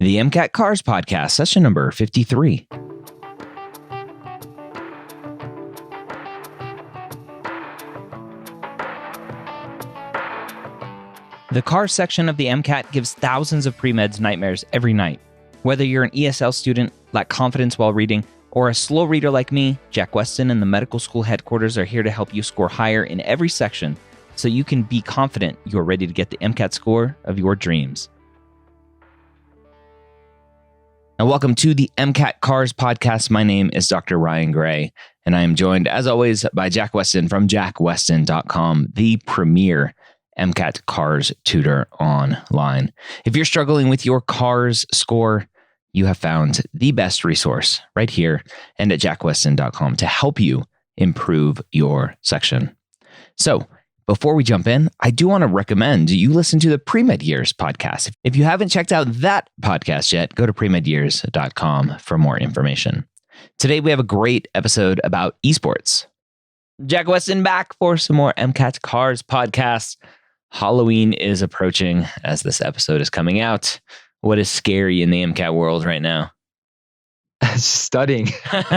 the MCAT Cars Podcast, session number 53. The Cars section of the MCAT gives thousands of pre-meds nightmares every night. Whether you're an ESL student, lack confidence while reading, or a slow reader like me, Jack Westin and the medical school headquarters are here to help you score higher in every section so you can be confident you're ready to get the MCAT score of your dreams. Now, welcome to the MCAT Cars Podcast. My name is Dr. Ryan Gray, and I am joined, as always, by Jack Westin from jackwestin.com, the premier MCAT Cars tutor online. If you're struggling with your cars score, you have found the best resource right here and at jackwestin.com to help you improve your section. So, before we jump in, I do want to recommend you listen to the Pre-Med Years podcast. If you haven't checked out that podcast yet, go to premedyears.com for more information. Today, we have a great episode about esports. Jack Westin back for some more MCAT Cars podcasts. Halloween is approaching as this episode is coming out. What is scary in the MCAT world right now? Studying.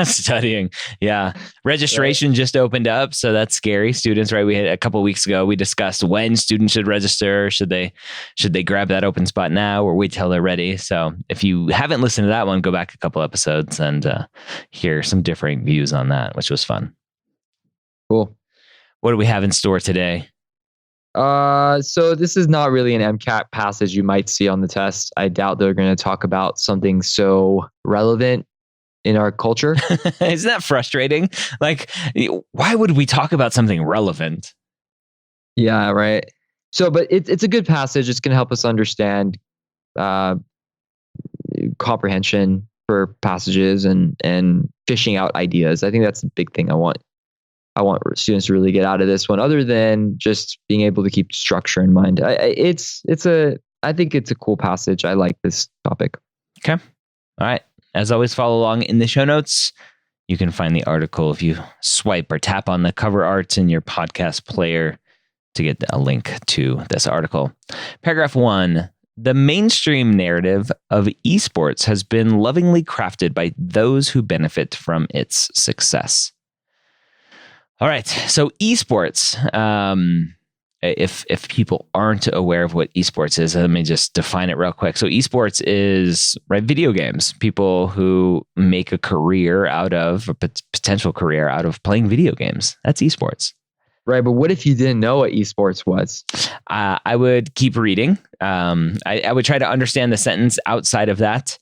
Studying. Yeah. Registration just opened up. So that's scary. Students, right? We had a couple of weeks ago, we discussed when students should register. Should they grab that open spot now or wait till they're ready? So if you haven't listened to that one, go back a couple episodes and hear some differing views on that, which was fun. Cool. What do we have in store today? So this is not really an MCAT passage you might see on the test. I doubt they're going to talk about something so relevant in our culture. Isn't that frustrating? Like, why would we talk about something relevant? Yeah, right. So, but it's a good passage. It's going to help us understand comprehension for passages and fishing out ideas. I think that's the big thing I want students to really get out of this one, other than just being able to keep structure in mind. I think it's a cool passage. I like this topic. Okay. All right. As always, follow along in the show notes. You can find the article if you swipe or tap on the cover art in your podcast player to get a link to this article. Paragraph 1. The mainstream narrative of esports has been lovingly crafted by those who benefit from its success. All right. So esports, if people aren't aware of what esports is, let me just define it real quick. So esports is video games, people who make a career out of, a potential career out of playing video games. That's esports. Right. But what if you didn't know what esports was? I would keep reading. I would try to understand the sentence outside of that.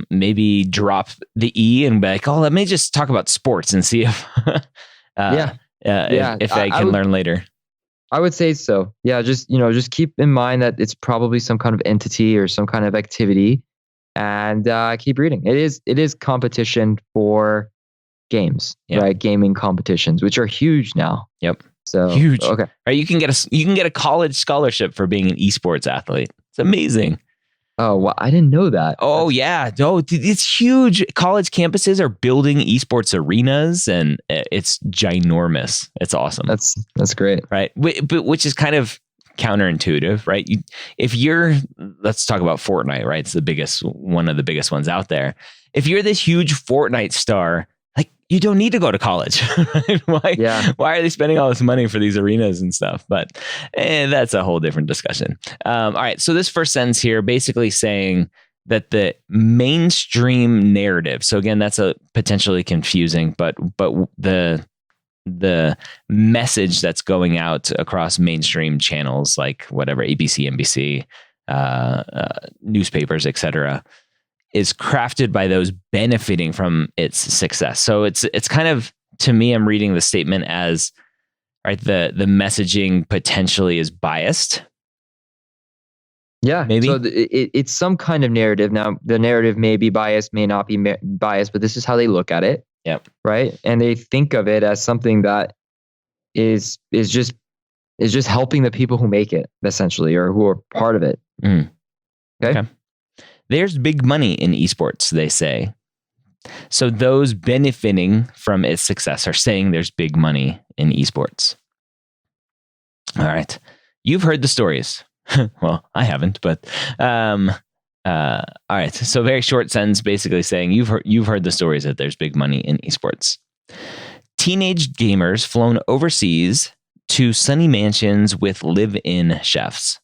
Maybe drop the E and be like, oh, let me just talk about sports and see if, if I can learn later. I would say so. Yeah, just keep in mind that it's probably some kind of entity or some kind of activity, and keep reading. It is competition for games, right? Gaming competitions, which are huge now. Yep. So huge. Okay. Right. You can get a college scholarship for being an esports athlete. It's amazing. Oh, well, I didn't know that. Oh, yeah. No, it's huge. College campuses are building esports arenas, and it's ginormous. It's awesome. That's great. Right. But which is kind of counterintuitive, right? Let's talk about Fortnite, right? It's one of the biggest ones out there. If you're this huge Fortnite star, like, you don't need to go to college. Right? Why are they spending all this money for these arenas and stuff? But that's a whole different discussion. All right. So this first sentence here basically saying that the mainstream narrative. So again, that's a potentially confusing, but the message that's going out across mainstream channels like whatever, ABC, NBC, newspapers, etc., is crafted by those benefiting from its success. So it's kind of, to me, I'm reading the statement as, right, the messaging potentially is biased. Yeah, maybe. So it's some kind of narrative. Now, the narrative may be biased, may not be biased, but this is how they look at it. Yep. Right. And they think of it as something that is just helping the people who make it, essentially, or who are part of it. Okay. There's big money in esports, they say. So those benefiting from its success are saying there's big money in esports. All right. You've heard the stories. Well, I haven't, but All right. So very short sentence, basically saying you've heard the stories that there's big money in esports. Teenage gamers flown overseas to sunny mansions with live-in chefs.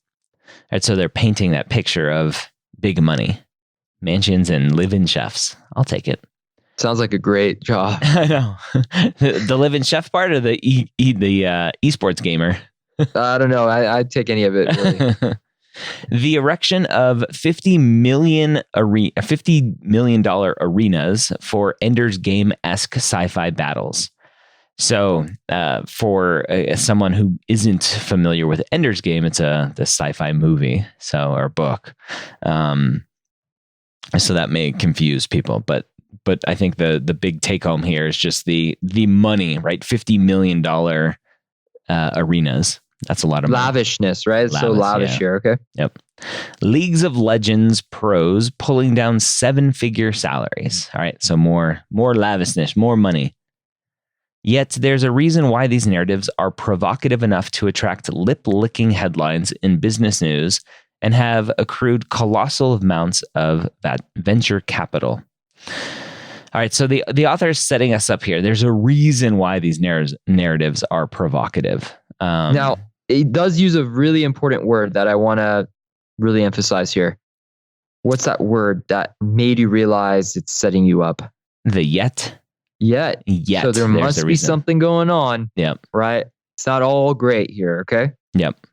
All right, so they're painting that picture of big money, mansions and live-in chefs. I'll take it. Sounds like a great job. I know. The live-in chef part or the esports gamer? I don't know. I'd take any of it, really. The erection of $50 million arenas for Ender's Game-esque sci-fi battles. So for someone who isn't familiar with Ender's Game, it's the sci-fi movie, or book. So that may confuse people, but I think the big take home here is just the money, right? $50 million arenas. That's a lot of money. Lavishness, right? It's so lavish here. Okay. Yep. Leagues of Legends pros pulling down 7-figure salaries. All right. So more lavishness, more money. Yet there's a reason why these narratives are provocative enough to attract lip-licking headlines in business news and have accrued colossal amounts of that venture capital. All right. So the author is setting us up here. There's a reason why these narratives are provocative. Now, it does use a really important word that I want to really emphasize here. What's that word that made you realize it's setting you up? The yet. Yet. So there must be something going on. Yep. Right? It's not all great here, okay? Yep.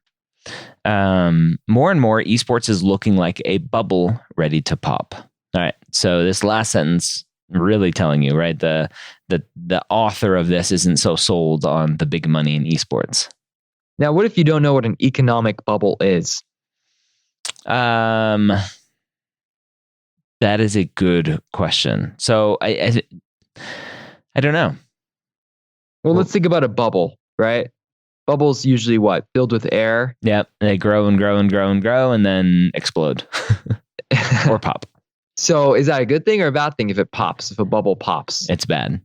More and more, esports is looking like a bubble ready to pop. All right. So this last sentence really telling you, right? The author of this isn't so sold on the big money in esports. Now, what if you don't know what an economic bubble is? That is a good question. So I don't know. Well, let's think about a bubble, right? Bubbles usually what? Filled with air. Yeah, they grow and grow and grow and grow and then explode or pop. So is that a good thing or a bad thing if it pops, if a bubble pops? It's bad.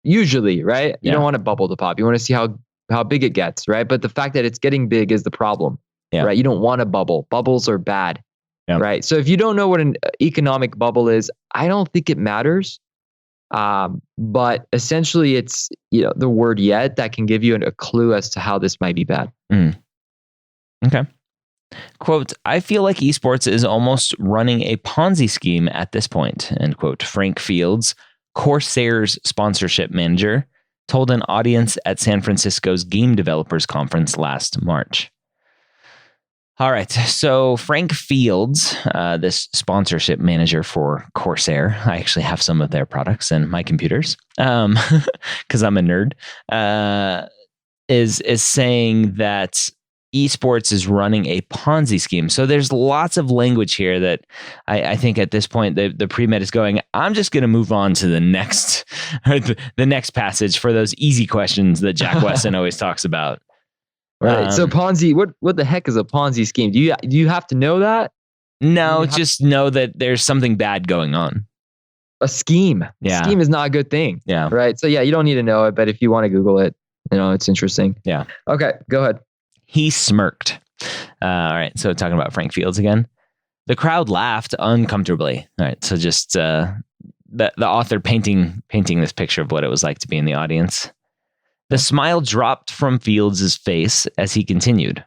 Usually, right? You don't want a bubble to pop. You want to see how big it gets, right? But the fact that it's getting big is the problem, right? You don't want a bubble. Bubbles are bad, right? So if you don't know what an economic bubble is, I don't think it matters. But essentially it's, the word yet that can give you a clue as to how this might be bad. Okay. Quote, I feel like esports is almost running a Ponzi scheme at this point, end quote. Frank Fields, Corsair's sponsorship manager, told an audience at San Francisco's Game Developers Conference last March. All right, so Frank Fields, this sponsorship manager for Corsair, I actually have some of their products in my computers because I'm a nerd, is saying that esports is running a Ponzi scheme. So there's lots of language here that I think at this point the pre-med is going, I'm just going to move on to the next passage for those easy questions that Jack Westin always talks about. Right. So Ponzi, what the heck is a Ponzi scheme? Do you have to know that? No, just know that there's something bad going on. A scheme. Yeah. A scheme is not a good thing. Yeah. Right. So you don't need to know it, but if you want to Google it, it's interesting. Yeah. Okay, go ahead. He smirked. All right. So talking about Frank Fields again. The crowd laughed uncomfortably. All right. So just the author painting this picture of what it was like to be in the audience. The smile dropped from Fields' face as he continued.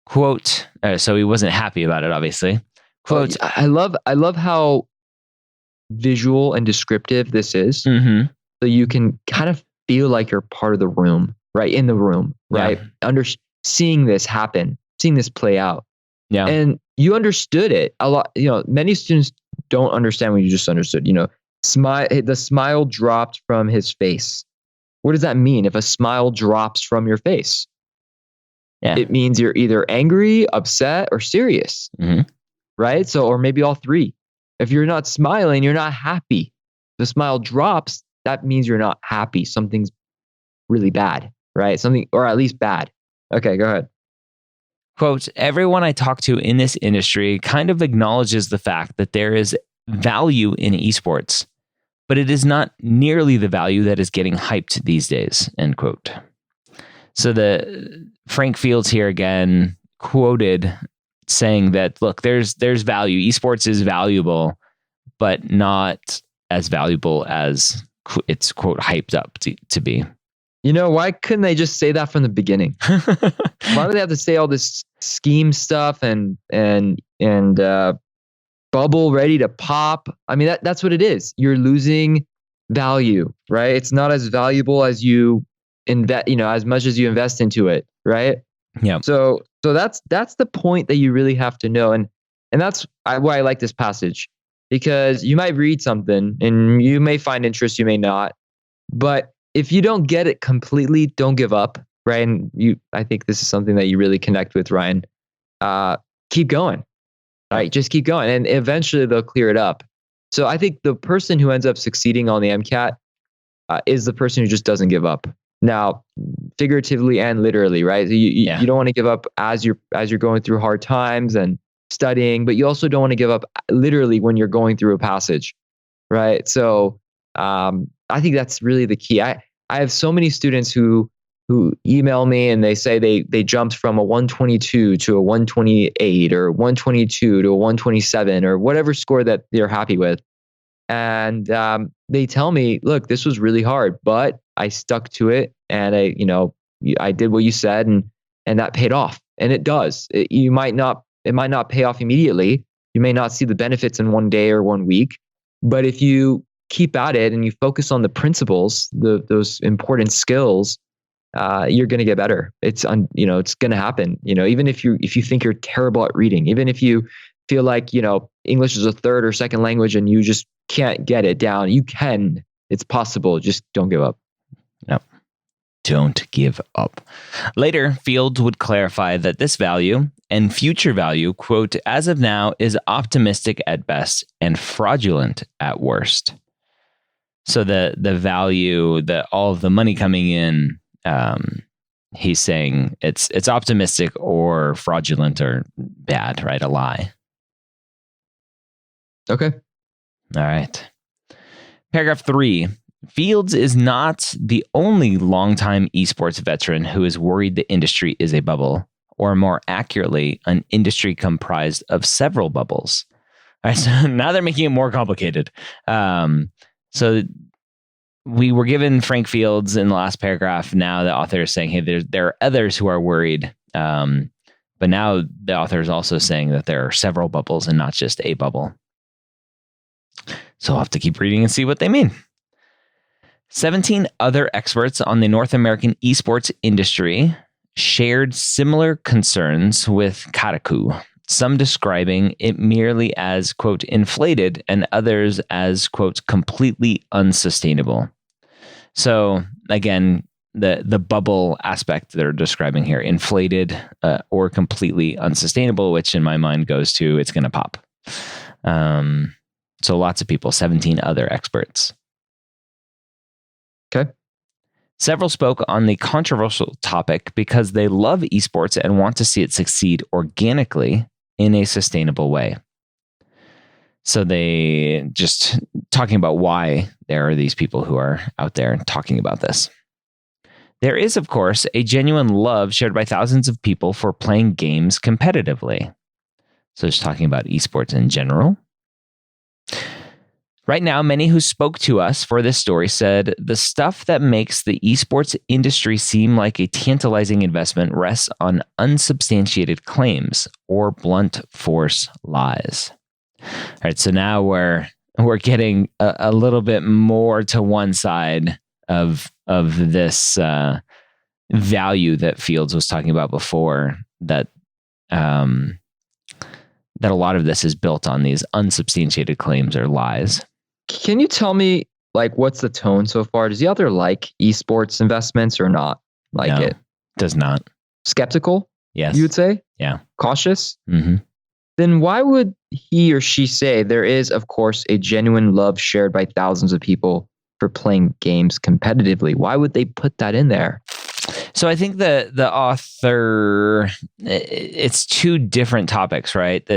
Quote, so he wasn't happy about it, obviously. Quote, I love how visual and descriptive this is. Mm-hmm. So you can kind of feel like you're part of the room, right? In the room, right? Yeah. Seeing this happen, seeing this play out. Yeah. And you understood it a lot. Many students don't understand what you just understood. The smile dropped from his face. What does that mean? If a smile drops from your face, it means you're either angry, upset, or serious, right? So, or maybe all three. If you're not smiling, you're not happy. If the smile drops, that means you're not happy. Something's really bad, right? Something, or at least bad. Okay, go ahead. Quote, everyone I talk to in this industry kind of acknowledges the fact that there is value in esports, but it is not nearly the value that is getting hyped these days, end quote. So the Frank Fields here again quoted saying that, look, there's value. Esports is valuable, but not as valuable as it's, quote, hyped up to be. Why couldn't they just say that from the beginning? Why do they have to say all this scheme stuff and bubble ready to pop? I mean, that's what it is. You're losing value, right? It's not as valuable as you invest, as much as you invest into it, right? Yeah. So that's the point that you really have to know, and that's why I like this passage, because you might read something and you may find interest, you may not, but if you don't get it completely, don't give up, right? And I think this is something that you really connect with, Ryan. Keep going, right? Just keep going, and eventually they'll clear it up. So I think the person who ends up succeeding on the MCAT is the person who just doesn't give up. Now, figuratively and literally, right? You don't want to give up as you're going through hard times and studying, but you also don't want to give up literally when you're going through a passage, right? So I think that's really the key. I have so many students who email me and they say they jumped from a 122 to a 128 or 122 to a 127 or whatever score that they're happy with. And they tell me, look, this was really hard, but I stuck to it and I did what you said and that paid off. And it does. It might not pay off immediately. You may not see the benefits in one day or 1 week, but if you keep at it and you focus on the principles, those important skills, you're going to get better. It's going to happen. Even if you think you're terrible at reading, even if you feel like, English is a third or second language and you just can't get it down, you can. It's possible. Just don't give up. No, don't give up. Later, Fields would clarify that this value and future value, quote, as of now, is optimistic at best and fraudulent at worst. So the value, all of the money coming in, he's saying it's optimistic or fraudulent or bad, right? A lie. Okay. All right. Paragraph 3. Fields is not the only longtime esports veteran who is worried the industry is a bubble, or more accurately, an industry comprised of several bubbles. All right, so now they're making it more complicated. So we were given Frank Fields in the last paragraph. Now the author is saying, hey, there are others who are worried. But now the author is also saying that there are several bubbles and not just a bubble. So I'll have to keep reading and see what they mean. 17 other experts on the North American esports industry shared similar concerns with Kataku, some describing it merely as, quote, inflated and others as, quote, completely unsustainable. So again, the bubble aspect they're describing here, inflated or completely unsustainable, which in my mind goes to it's going to pop. So lots of people, 17 other experts. Okay. Several spoke on the controversial topic because they love esports and want to see it succeed organically in a sustainable way. So they just talking about why there are these people who are out there talking about this. There is, of course, a genuine love shared by thousands of people for playing games competitively. So just talking about esports in general. Right now, many who spoke to us for this story said the stuff that makes the esports industry seem like a tantalizing investment rests on unsubstantiated claims or blunt force lies. All right, so now we're getting a little bit more to one side of this value that Fields was talking about before, that a lot of this is built on these unsubstantiated claims or lies. Can you tell me, what's the tone so far? Does the author like esports investments or not like it? Does not. Skeptical? Yes. You would say? Yeah. Cautious? Mm-hmm. Then why would he or she say there is, of course, a genuine love shared by thousands of people for playing games competitively? Why would they put that in there? So I think the author, it's two different topics, right?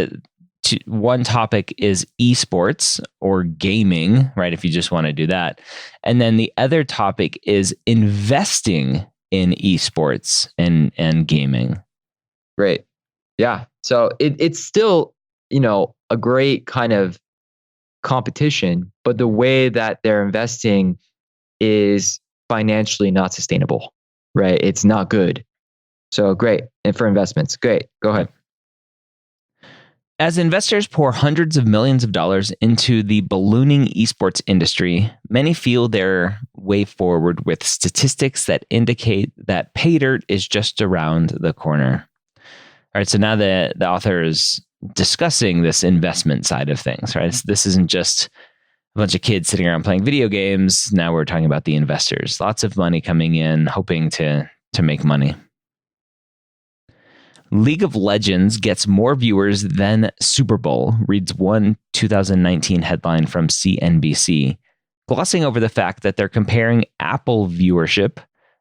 One topic is esports or gaming, right? If you just want to do that. And then the other topic is investing in esports and gaming. Right. Yeah. So it's still, a great kind of competition, but the way that they're investing is financially not sustainable, right? It's not good. So great. And for investments, great. Go ahead. As investors pour hundreds of millions of dollars into the ballooning esports industry, many feel their way forward with statistics that indicate that pay dirt is just around the corner. All right, so now the author is discussing this investment side of things, right? This isn't just a bunch of kids sitting around playing video games. Now we're talking about the investors. Lots of money coming in, hoping to make money. League of Legends gets more viewers than Super Bowl, reads one 2019 headline from CNBC, glossing over the fact that they're comparing Apple viewership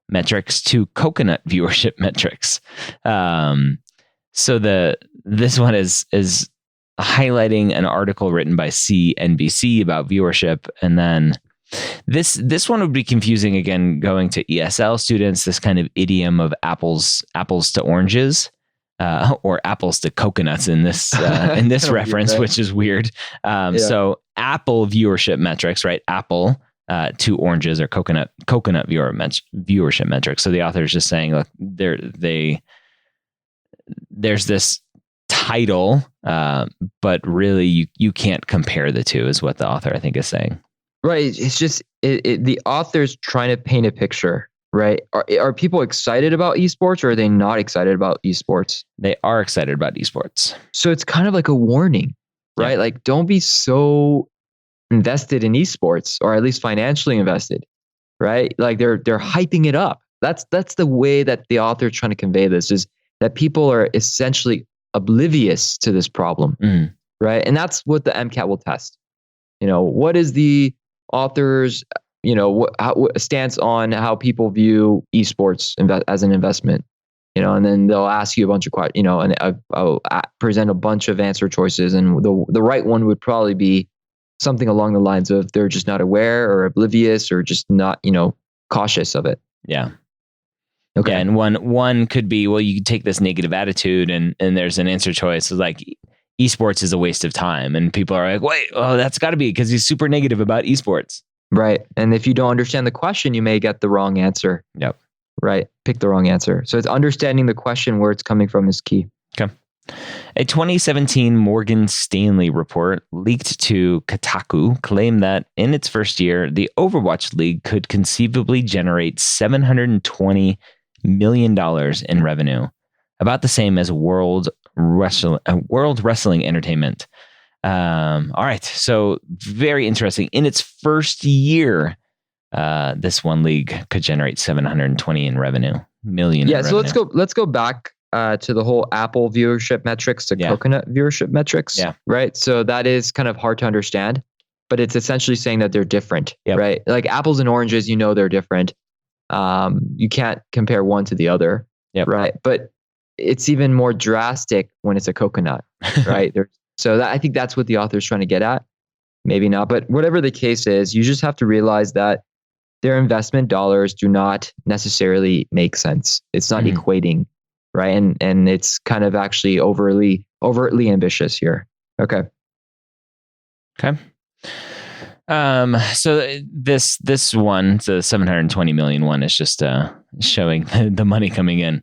metrics to coconut viewership metrics. So this one is highlighting an article written by CNBC about viewership, and then this one would be confusing again, going to ESL students. This kind of idiom of apples to oranges. Or apples to coconuts in this reference, right? Which is weird. So Apple viewership metrics, right? Apple to oranges or coconut viewership metrics. So the author is just saying, look, there's this title, but really you can't compare the two, is what the author I think is saying. Right. It's just the author's trying to paint a picture. Right. Are people excited about esports, or are they not excited about esports? They are excited about esports. So it's kind of like a warning, right? Yeah. Like, don't be so invested in esports, or at least financially invested, right? Like they're hyping it up. That's the way that the author is trying to convey this, is that people are essentially oblivious to this problem, right? And that's what the MCAT will test. What is the author's stance on how people view esports as an investment, and then they'll ask you a bunch of questions, and I'll present a bunch of answer choices. And the right one would probably be something along the lines of they're just not aware or oblivious or just not, cautious of it. Yeah. Okay. Yeah, and one could be, well, you could take this negative attitude and there's an answer choice. So like esports is a waste of time. And people are like, wait, oh, that's got to be because he's super negative about esports. Right. And if you don't understand the question, you may get the wrong answer. Yep. Right. Pick the wrong answer. So it's understanding the question, where it's coming from, is key. Okay. A 2017 Morgan Stanley report leaked to Kotaku claimed that in its first year, the Overwatch League could conceivably generate $720 million in revenue, about the same as World Wrestling Entertainment. All right. So very interesting. In its first year, this one league could generate 720 in revenue, million. Yeah. So let's go back to the whole Apple viewership metrics to coconut viewership metrics. Yeah. Right. So that is kind of hard to understand, but it's essentially saying that they're different, right? Like apples and oranges, they're different. You can't compare one to the other. Right. But it's even more drastic when it's a coconut, right? So I think that's what the author is trying to get at. Maybe not, but whatever the case is, you just have to realize that their investment dollars do not necessarily make sense. It's not equating, right? And it's kind of actually overtly ambitious here. Okay. So this one, the 720 million one, is just showing the money coming in.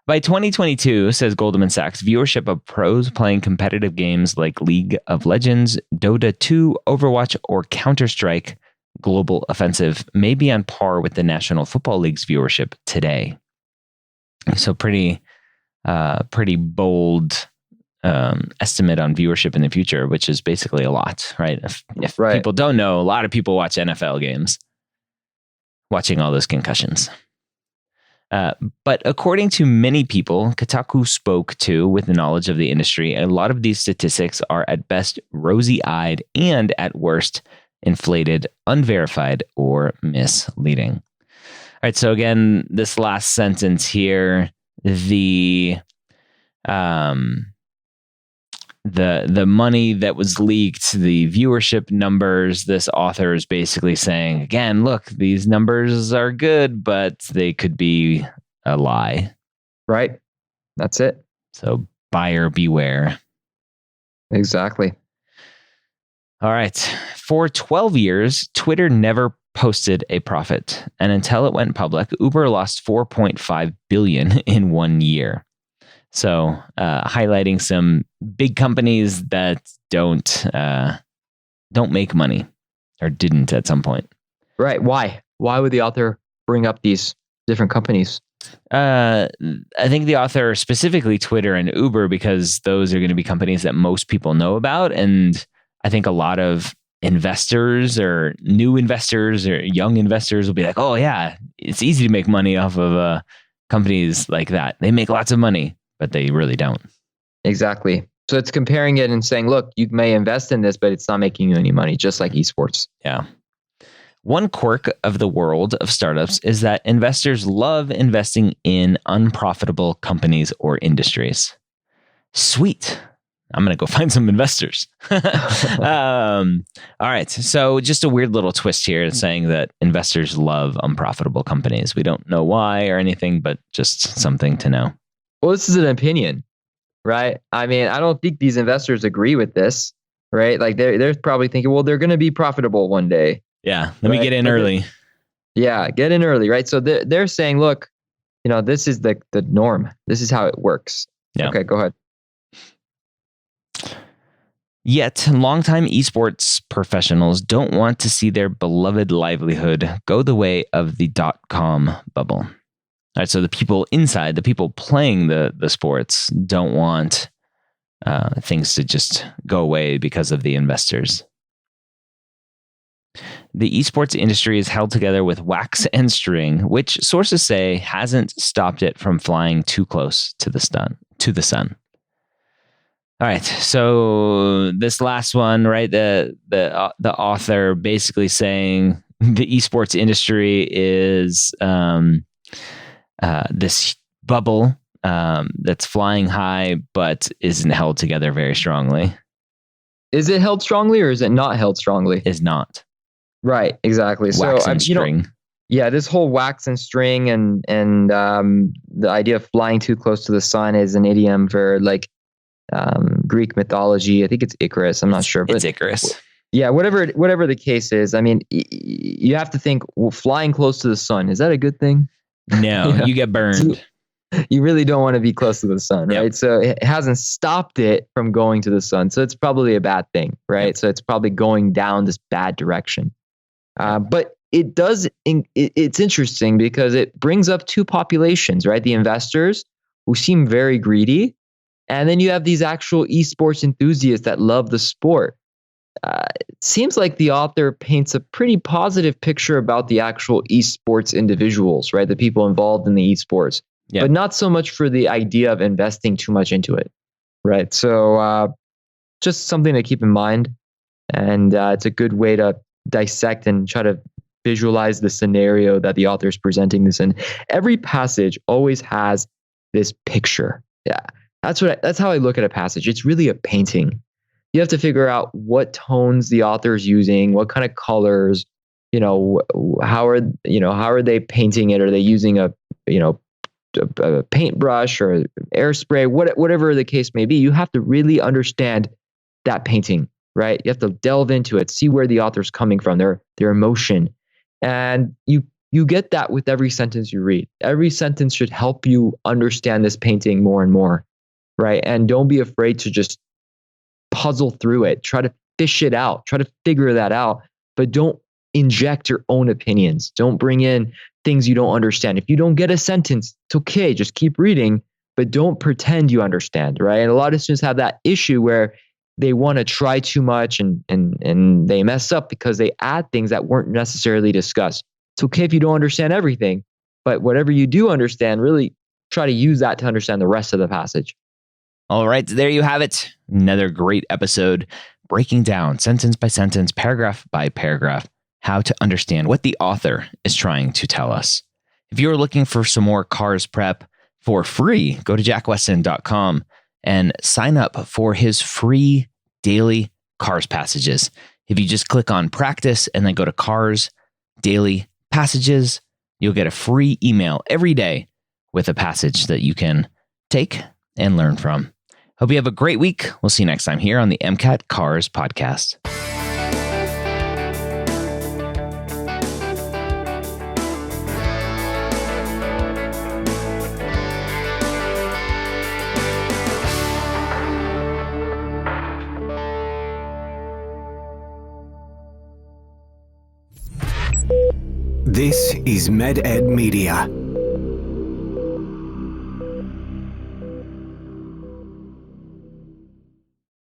By 2022, says Goldman Sachs, viewership of pros playing competitive games like League of Legends, Dota 2, Overwatch, or Counter-Strike Global Offensive may be on par with the National Football League's viewership today. So pretty bold estimate on viewership in the future, which is basically a lot, right? If people don't know, a lot of people watch NFL games, watching all those concussions. But according to many people Kotaku spoke to with the knowledge of the industry, a lot of these statistics are at best rosy-eyed and at worst inflated, unverified, or misleading. All right. So again, this last sentence here, the money that was leaked, the viewership numbers, this author is basically saying, again, look, these numbers are good, but they could be a lie. Right. That's it. So buyer beware. Exactly. All right. For 12 years, Twitter never posted a profit. And until it went public, Uber lost $4.5 billion in 1 year. So highlighting some big companies that don't make money or didn't at some point. Right. Why? Why would the author bring up these different companies? I think the author, specifically Twitter and Uber, because those are going to be companies that most people know about. And I think a lot of investors or new investors or young investors will be like, oh yeah, it's easy to make money off of companies like that. They make lots of money, but they really don't. Exactly. So it's comparing it and saying, look, you may invest in this, but it's not making you any money, just like esports. Yeah. One quirk of the world of startups is that investors love investing in unprofitable companies or industries. Sweet. I'm going to go find some investors. All right. So just a weird little twist here saying that investors love unprofitable companies. We don't know why or anything, but just something to know. Well, this is an opinion, right? I mean, I don't think these investors agree with this, right? Like they're probably thinking, well, they're going to be profitable one day. Yeah. Let me get in early. Yeah. Get in early, right? So they're saying, look, this is the norm. This is how it works. Yeah. Okay, go ahead. Yet, longtime esports professionals don't want to see their beloved livelihood go the way of the .com bubble. All right, so the people inside, the people playing the sports, don't want things to just go away because of the investors. The esports industry is held together with wax and string, which sources say hasn't stopped it from flying too close to the sun. All right, so this last one, right? The author basically saying the esports industry is this bubble that's flying high, but isn't held together very strongly. Is it held strongly or is it not held strongly? Is not. Right, exactly. Wax and string. Yeah, this whole wax and string and the idea of flying too close to the sun is an idiom for like Greek mythology. I think it's Icarus. I'm not sure, but it's Icarus. Yeah, whatever the case is. I mean, you have to think, well, flying close to the sun, is that a good thing? No, you get burned. You really don't want to be close to the sun, right? Yep. So it hasn't stopped it from going to the sun. So it's probably a bad thing, right? Yep. So it's probably going down this bad direction. But it does. It's interesting because it brings up two populations, right? The investors who seem very greedy, and then you have these actual esports enthusiasts that love the sport. It seems like the author paints a pretty positive picture about the actual esports individuals, right? The people involved in the esports, but not so much for the idea of investing too much into it, right? So just something to keep in mind. And it's a good way to dissect and try to visualize the scenario that the author is presenting this in. Every passage always has this picture. Yeah, that's how I look at a passage. It's really a painting. You have to figure out what tones the author is using, what kind of colors, how are they painting it? Are they using a paintbrush or air spray, whatever the case may be? You have to really understand that painting, right? You have to delve into it, see where the author's coming from, their emotion. And you get that with every sentence you read. Every sentence should help you understand this painting more and more, right? And don't be afraid to just puzzle through it. Try to fish it out. Try to figure that out. But don't inject your own opinions. Don't bring in things you don't understand. If you don't get a sentence, it's okay. Just keep reading, but don't pretend you understand, right? And a lot of students have that issue where they want to try too much and they mess up because they add things that weren't necessarily discussed. It's okay if you don't understand everything, but whatever you do understand, really try to use that to understand the rest of the passage. All right, there you have it. Another great episode breaking down sentence by sentence, paragraph by paragraph, how to understand what the author is trying to tell us. If you're looking for some more cars prep for free, go to jackwestin.com and sign up for his free daily cars passages. If you just click on practice and then go to cars daily passages, you'll get a free email every day with a passage that you can take and learn from. Hope you have a great week. We'll see you next time here on the MCAT Cars podcast. This is MedEd Media.